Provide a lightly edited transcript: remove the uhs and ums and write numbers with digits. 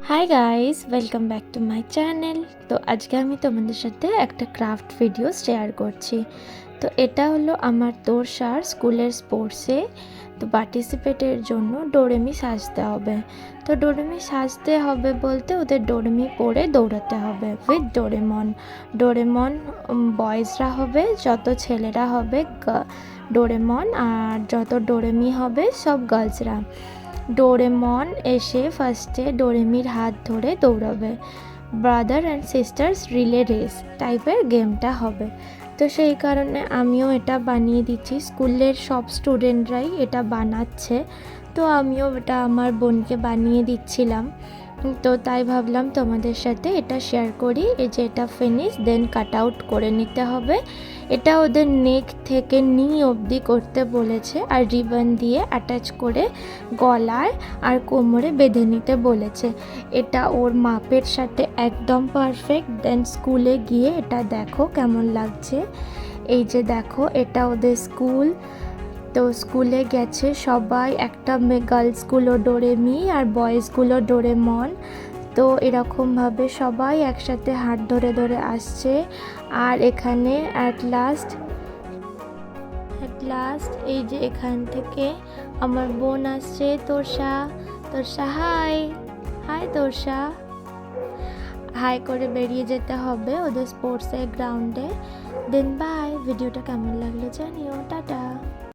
Hi guys, welcome back to my channel. তো আজকে আমি তোমাদের সাথে একটা ক্রাফট ভিডিও শেয়ার করছি। তো এটা হলো আমার তোরসার স্কুলের স্পোর্টসে তো পার্টিসিপেটের জন্য ডোরেমি সাজতে হবে। তো ডোরেমি সাজতে হবে বলতে ওদের ডোরেমি পরে দৌড়াতে হবে উইথ ডোরেমন। ডোরেমন বয়েজরা হবে, যত ছেলেরা হবে ডোরেমন, আর যত ডোরেমি হবে সব গার্লসরা। ডোরেমন এসে ফার্স্টে ডোরেমির হাত ধরে দৌড়াবে। Brother and sisters relay race টাইপের গেমটা হবে। তো সেই কারণে আমিও এটা বানিয়ে দিচ্ছি, স্কুলের সব স্টুডেন্টরাই এটা বানাচ্ছে, তো আমিও এটা আমার বোনকে বানিয়ে দিচ্ছিলাম। তো তাই ভাবলাম তোমাদের সাথে এটা শেয়ার করি। এই যে এটা ফিনিশ, দেন কাট আউট করে নিতে হবে। এটা ওদের নেক থেকে নি অবধি করতে বলেছে, আর রিবন দিয়ে অ্যাটাচ করে গলায় আর কোমরে বেঁধে নিতে বলেছে। এটা ওর মাপের সাথে একদম পারফেক্ট। দেন স্কুলে গিয়ে এটা দেখো কেমন লাগছে। এই যে দেখো, এটা ওদের স্কুল। তো স্কুলে গেছে সবাই, একটা গার্লসগুলো ডোরেমি আর বয়েজগুলো ডোরেমন। তো এরকমভাবে সবাই একসাথে হাত ধরে ধরে আসছে। আর এখানে অ্যাট লাস্ট এই যে এখান থেকে আমার বোন আসছে, Torsa. Torsa hi. Hi Torsa. Hi করে বেরিয়ে যেতে হবে ওদের স্পোর্টসের গ্রাউন্ডে। Then bye. ভিডিওটা কেমন লাগলো জানিও। টাটা।